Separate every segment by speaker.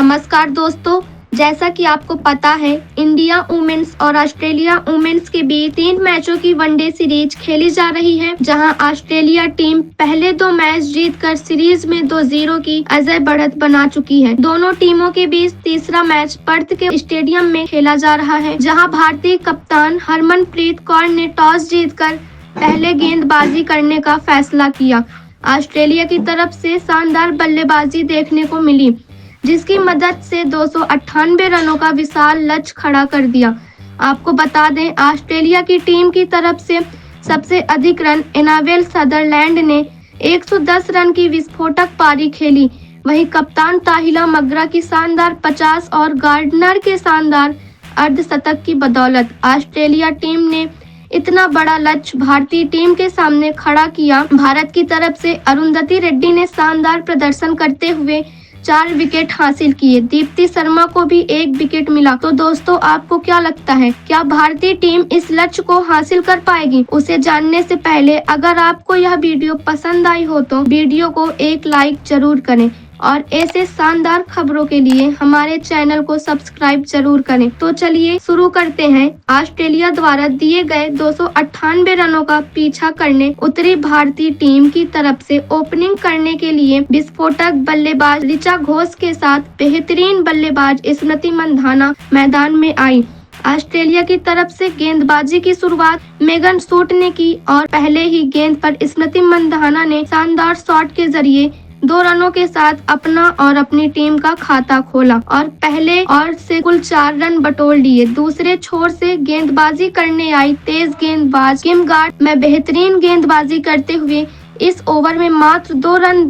Speaker 1: नमस्कार दोस्तों, जैसा कि आपको पता है इंडिया वुमेन्स और ऑस्ट्रेलिया वुमेन्स के बीच 3 मैचों की वनडे सीरीज खेली जा रही है, जहां ऑस्ट्रेलिया टीम पहले 2 मैच जीतकर सीरीज में 2-0 की अजय बढ़त बना चुकी है। दोनों टीमों के बीच तीसरा मैच पर्थ के स्टेडियम में खेला जा रहा है, जहां भारतीय कप्तान हरमनप्रीत कौर ने टॉस जीतकर पहले गेंदबाजी करने का फैसला किया। ऑस्ट्रेलिया की तरफ से शानदार बल्लेबाजी देखने को मिली, जिसकी मदद से 298 रनों का विशाल लक्ष्य खड़ा कर दिया। आपको बता दें, ऑस्ट्रेलिया की टीम की तरफ से सबसे अधिक रन एनाबेल सदरलैंड ने 110 रन की विस्फोटक पारी खेली। वहीं कप्तान ताहिला मग्रा की शानदार 50 और गार्डनर के शानदार अर्धशतक की बदौलत ऑस्ट्रेलिया टीम ने इतना बड़ा लक्ष्य भारतीय टीम के सामने खड़ा किया। भारत की तरफ से अरुंधति रेड्डी ने शानदार प्रदर्शन करते हुए 4 विकेट हासिल किए। दीप्ति शर्मा को भी 1 विकेट मिला। तो दोस्तों, आपको क्या लगता है, क्या भारतीय टीम इस लक्ष्य को हासिल कर पाएगी? उसे जानने से पहले अगर आपको यह वीडियो पसंद आई हो तो वीडियो को एक लाइक जरूर करें और ऐसे शानदार खबरों के लिए हमारे चैनल को सब्सक्राइब जरूर करें। तो चलिए शुरू करते हैं। ऑस्ट्रेलिया द्वारा दिए गए 298 रनों का पीछा करने उतरी भारतीय टीम की तरफ से ओपनिंग करने के लिए विस्फोटक बल्लेबाज ऋचा घोष के साथ बेहतरीन बल्लेबाज स्मृति मंधाना मैदान में आई। ऑस्ट्रेलिया की तरफ से गेंदबाजी की शुरुआत मेगन सूट ने की और पहले ही गेंद पर स्मृति मंधाना ने शानदार शॉट के जरिए 2 रनों के साथ अपना और अपनी टीम का खाता खोला और पहले ओवर से कुल 4 रन बटोर लिए। दूसरे छोर से गेंदबाजी करने आई तेज गेंदबाज किम गार्ड में बेहतरीन गेंदबाजी करते हुए इस ओवर में मात्र 2 रन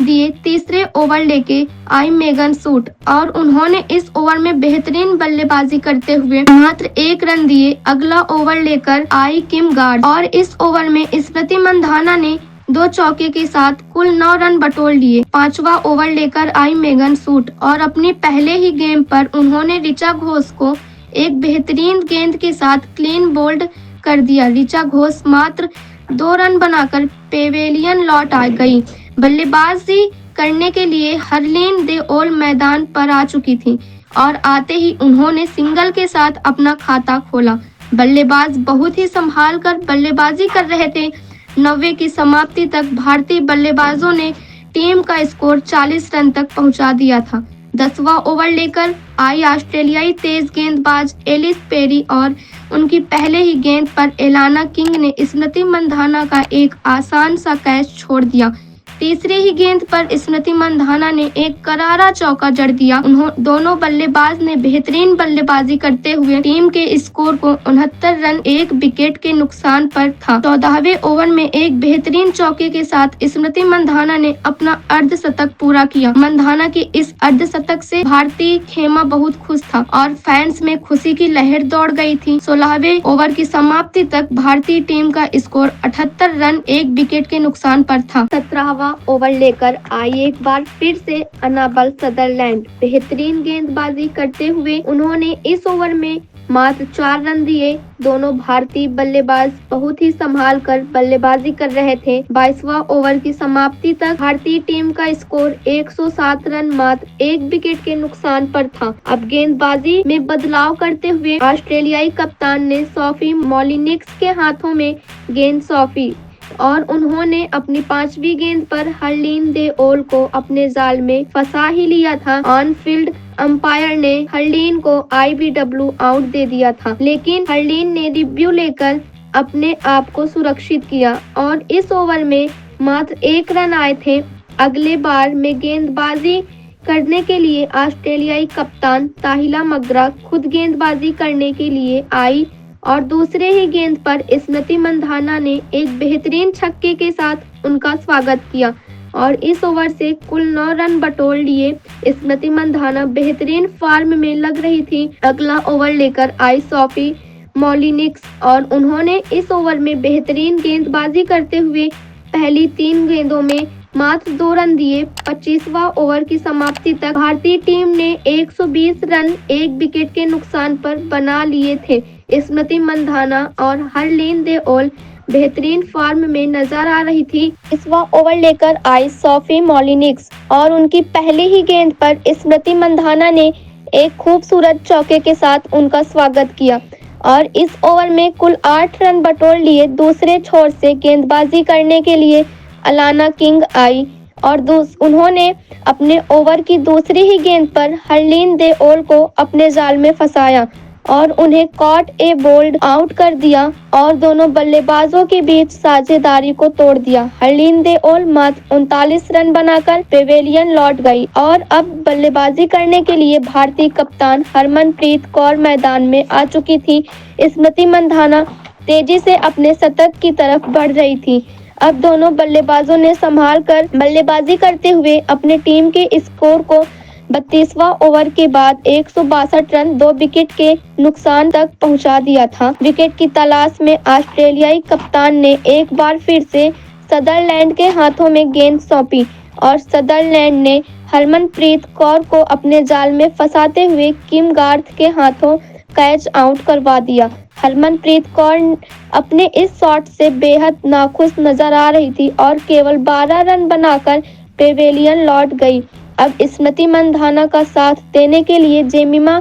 Speaker 1: दिए। तीसरे ओवर लेके आई मेगन सूट और उन्होंने इस ओवर में बेहतरीन बल्लेबाजी करते हुए मात्र 1 रन दिए। अगला ओवर लेकर आई किम गार्ड और इस ओवर में स्मृति मंधाना ने 2 चौके के साथ कुल 9 रन बटोर लिए। 5वां ओवर लेकर आई मेगन सूट और अपनी पहले ही गेंद पर उन्होंने ऋचा घोष को एक बेहतरीन गेंद के साथ क्लीन बोल्ड कर दिया। ऋचा घोष मात्र 2 रन बनाकर पेवेलियन लौट आ गई। बल्लेबाजी करने के लिए हरलीन दे ओल मैदान पर आ चुकी थी और आते ही उन्होंने सिंगल के साथ अपना खाता खोला। बल्लेबाज बहुत ही संभाल कर बल्लेबाजी कर रहे थे। 90 की समाप्ति तक भारतीय बल्लेबाजों ने टीम का स्कोर 40 रन तक पहुंचा दिया था। 10वां ओवर लेकर आई ऑस्ट्रेलियाई तेज गेंदबाज एलिस पेरी और उनकी पहले ही गेंद पर एलाना किंग ने स्मृति मंधाना का एक आसान सा कैच छोड़ दिया। तीसरी ही गेंद पर स्मृति मंधाना ने एक करारा चौका जड़ दिया। दोनों बल्लेबाज ने बेहतरीन बल्लेबाजी करते हुए टीम के स्कोर को 69 रन 1 विकेट के नुकसान पर था। 14वें ओवर में एक बेहतरीन चौके के साथ स्मृति मंधाना ने अपना अर्धशतक पूरा किया। मंधाना के इस अर्धशतक से भारतीय खेमा बहुत खुश था और फैंस में खुशी की लहर दौड़ गई थी। 16वें ओवर की समाप्ति तक भारतीय टीम का स्कोर 78 रन 1 विकेट के नुकसान पर था। 17वां ओवर लेकर आई एक बार फिर से एनाबेल सदरलैंड। बेहतरीन गेंदबाजी करते हुए उन्होंने इस ओवर में मात्र 4 रन दिए। दोनों भारतीय बल्लेबाज बहुत ही संभाल कर बल्लेबाजी कर रहे थे। 22वां ओवर की समाप्ति तक भारतीय टीम का स्कोर 107 रन मात्र 1 विकेट के नुकसान पर था। अब गेंदबाजी में बदलाव करते हुए ऑस्ट्रेलियाई कप्तान ने सोफी मोलिनिक्स के हाथों में गेंद सौंपी और उन्होंने अपनी 5वीं गेंद पर हरलीन दे ओल को अपने जाल में फंसा ही लिया था। ऑन फील्ड अंपायर ने हरलीन को IBW आउट दे दिया था, लेकिन हरलीन ने रिव्यू लेकर अपने आप को सुरक्षित किया और इस ओवर में मात्र 1 रन आए थे। अगले बार में गेंदबाजी करने के लिए ऑस्ट्रेलियाई कप्तान ताहिला मग्रा खुद गेंदबाजी करने के लिए आई और दूसरे ही गेंद पर स्मृति मंधाना ने एक बेहतरीन छक्के के साथ उनका स्वागत किया और इस ओवर से कुल 9 रन बटोर लिए। स्मृति मंधाना बेहतरीन फॉर्म में लग रही थी। अगला ओवर लेकर आई सोफी मोलिनिक्स और उन्होंने इस ओवर में बेहतरीन गेंदबाजी करते हुए पहली 3 गेंदों में मात्र 2 रन दिए। 25वां ओवर की समाप्ति तक भारतीय टीम ने 120 रन 1 विकेट के नुकसान पर बना लिए थे। स्मृति मंधाना और हरलीन दे ओल बेहतरीन फॉर्म में नजर आ रही थी। इस ओवर लेकर आई सोफी मोलिनिक्स और उनकी पहली ही गेंद पर स्मृति मंधाना ने एक खूबसूरत चौके के साथ उनका स्वागत किया और इस ओवर में कुल 8 रन बटोर लिए। दूसरे छोर से गेंदबाजी करने के लिए अलाना किंग आई और उन्होंने अपने ओवर की दूसरी ही गेंद पर हरलीन दे ओल को अपने जाल में फंसाया और उन्हें कॉट ए बोल्ड आउट कर दिया और दोनों बल्लेबाजों के बीच साझेदारी को तोड़ दिया। हरलीन दे ओल मात्र 39 रन बनाकर पेवेलियन लौट गई और अब बल्लेबाजी करने के लिए भारतीय कप्तान हरमनप्रीत कौर मैदान में आ चुकी थी। स्मृति मंधाना तेजी से अपने शतक की तरफ बढ़ रही थी। अब दोनों बल्लेबाजों ने संभाल कर बल्लेबाजी करते हुए अपने टीम के स्कोर को 32वां ओवर के बाद 162 रन 2 विकेट के नुकसान तक पहुंचा दिया था। विकेट की तलाश में ऑस्ट्रेलियाई कप्तान ने एक बार फिर से सदरलैंड के हाथों में गेंद सौंपी और सदरलैंड ने हरमनप्रीत कौर को अपने जाल में फंसाते हुए किम गार्थ के हाथों कैच आउट करवा दिया। हरमनप्रीत कौर अपने इस शॉट से बेहद नाखुश नजर आ रही थी और केवल 12 रन बनाकर पेवेलियन लौट गई। अब स्मृति मंधाना का साथ देने के लिए जेमिमा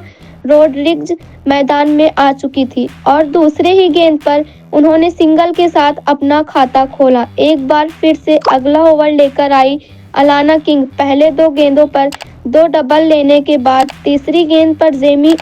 Speaker 1: रोड्रिग्ज मैदान में आ चुकी थी और दूसरे ही गेंद पर उन्होंने सिंगल के साथ अपना खाता खोला। एक बार फिर से अगला ओवर लेकर आई अलाना किंग। पहले 2 गेंदों पर 2 डबल लेने के बाद तीसरी गेंद पर जेमी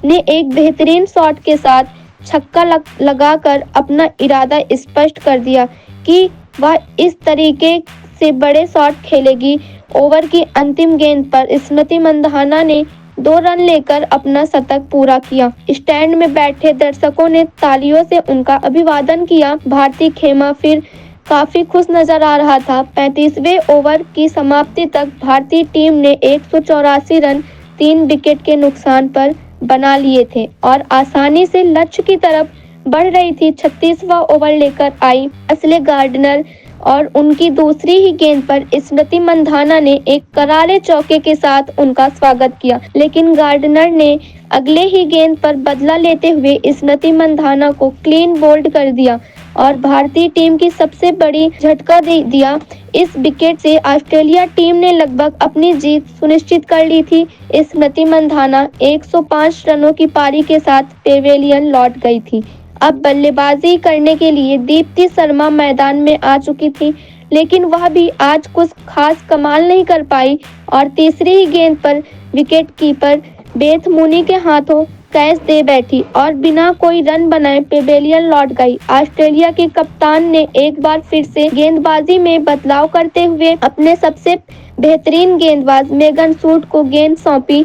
Speaker 1: ने एक बेहतरीन शॉट के साथ छक्का लगाकर अपना इरादा स्पष्ट कर दिया कि वह इस तरीके से बड़े शॉट खेलेगी। ओवर की अंतिम गेंद पर स्मृति मंधाना ने 2 रन लेकर अपना शतक पूरा किया। स्टैंड में बैठे दर्शकों ने तालियों से उनका अभिवादन किया। भारतीय खेमा फिर काफी खुश नजर आ रहा था। 35वें ओवर की समाप्ति तक भारतीय टीम ने 184 रन 3 विकेट के नुकसान पर बना लिए थे और आसानी से लक्ष्य की तरफ बढ़ रही थी। 36वां ओवर लेकर आई असले गार्डनर और उनकी दूसरी ही गेंद पर स्मृति मंधाना ने एक करारे चौके के साथ उनका स्वागत किया, लेकिन गार्डनर ने अगले ही गेंद पर बदला लेते हुए स्मृति मंधाना को क्लीन बोल्ड कर दिया और भारतीय टीम की सबसे बड़ी झटका दे दिया। इस विकेट से ऑस्ट्रेलिया टीम ने लगभग अपनी जीत सुनिश्चित कर ली थी। स्मृति मंधाना 105 रनों की पारी के साथ पेवेलियन लौट गई थी। अब बल्लेबाजी करने के लिए दीप्ति शर्मा मैदान में आ चुकी थी, लेकिन वह भी आज कुछ खास कमाल नहीं कर पाई और तीसरी ही गेंद पर विकेट कीपर बेथ मूनी के हाथों कैच दे बैठी और बिना कोई रन बनाए पेवेलियन लौट गई। ऑस्ट्रेलिया के कप्तान ने एक बार फिर से गेंदबाजी में बदलाव करते हुए अपने सबसे बेहतरीन गेंदबाज मेगन सूट को गेंद सौंपी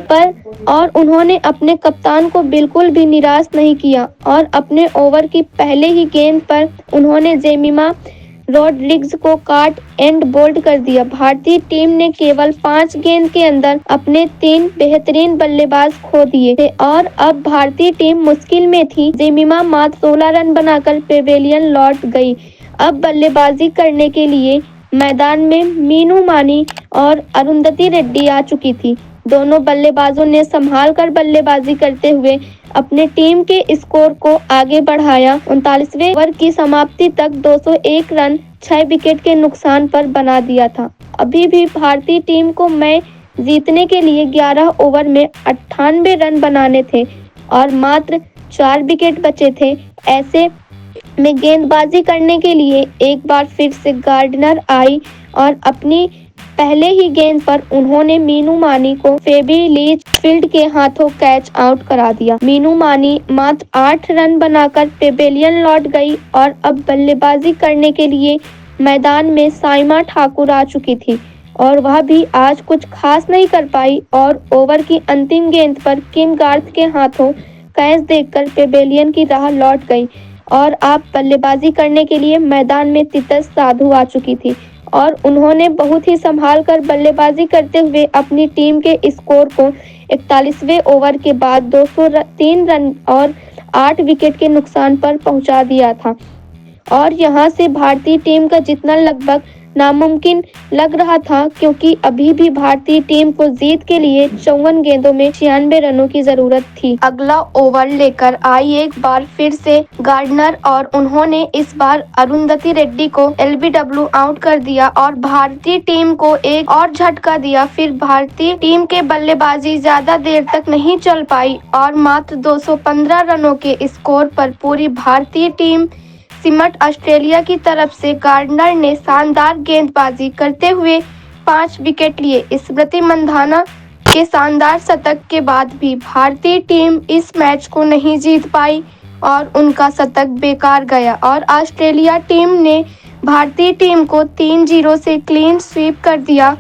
Speaker 1: और उन्होंने अपने कप्तान को बिल्कुल भी निराश नहीं किया और अपने ओवर की पहले ही गेंद पर उन्होंने जेमिमा रोड्रिग्ज को काट एंड बोल्ड कर दिया। भारतीय टीम ने केवल 5 गेंद के अंदर अपने 3 बेहतरीन बल्लेबाज खो दिए थे और अब भारतीय टीम मुश्किल में थी। जेमिमा मात्र 16 रन बनाकर पेवेलियन लौट गई। अब बल्लेबाजी करने के लिए मैदान में मीनू मानी और अरुंधति रेड्डी आ चुकी थी। दोनों बल्लेबाजों ने संभाल कर बल्लेबाजी करते हुए अपने टीम के स्कोर को आगे बढ़ाया। 39वें ओवर की समाप्ति तक 201 रन 6 विकेट के नुकसान पर बना दिया था। अभी भी भारतीय टीम को मैच जीतने के लिए 11 ओवर में 98 रन बनाने थे और मात्र 4 विकेट बचे थे। ऐसे में गेंदबाजी करने के लिए एक बार फिर से गार्डनर आई और अपनी पहले ही गेंद पर उन्होंने मीनू मानी को फेबी लीचफील्ड के हाथों कैच आउट करा दिया। मीनू मानी मात्र 8 रन बनाकर पेवेलियन लौट गई और अब बल्लेबाजी करने के लिए मैदान में साइमा ठाकुर आ चुकी थी और वह भी आज कुछ खास नहीं कर पाई और ओवर की अंतिम गेंद पर किम गार्थ के हाथों कैच देकर पेवेलियन की राह लौट गई और आप बल्लेबाजी करने के लिए मैदान में तितस साधु आ चुकी थी और उन्होंने बहुत ही संभाल कर बल्लेबाजी करते हुए अपनी टीम के स्कोर को 41वें ओवर के बाद 203 रन और 8 विकेट के नुकसान पर पहुंचा दिया था और यहां से भारतीय टीम का जितना लगभग नामुमकिन लग रहा था, क्योंकि अभी भी भारतीय टीम को जीत के लिए 54 गेंदों में 96 रनों की जरूरत थी। अगला ओवर लेकर आई एक बार फिर से गार्डनर और उन्होंने इस बार अरुंधति रेड्डी को एलबीडब्ल्यू आउट कर दिया और भारतीय टीम को एक और झटका दिया। फिर भारतीय टीम के बल्लेबाजी ज्यादा देर तक नहीं चल पाई और मात्र 215 रनों के स्कोर पर पूरी भारतीय टीम सिमट ऑस्ट्रेलिया की तरफ से गार्डनर ने शानदार गेंदबाजी करते हुए 5 विकेट लिए। स्मृति मंधाना के शानदार शतक के बाद भी भारतीय टीम इस मैच को नहीं जीत पाई और उनका शतक बेकार गया और ऑस्ट्रेलिया टीम ने भारतीय टीम को 3-0 से क्लीन स्वीप कर दिया।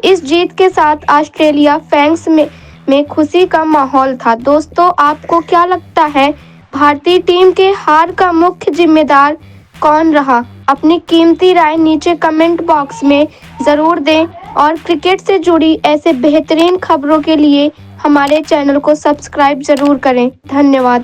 Speaker 1: इस जीत के साथ ऑस्ट्रेलिया फैंस में खुशी का माहौल था। दोस्तों, आपको क्या लगता है, भारतीय टीम के हार का मुख्य जिम्मेदार कौन रहा? अपनी कीमती राय नीचे कमेंट बॉक्स में ज़रूर दें और क्रिकेट से जुड़ी ऐसे बेहतरीन खबरों के लिए हमारे चैनल को सब्सक्राइब ज़रूर करें। धन्यवाद।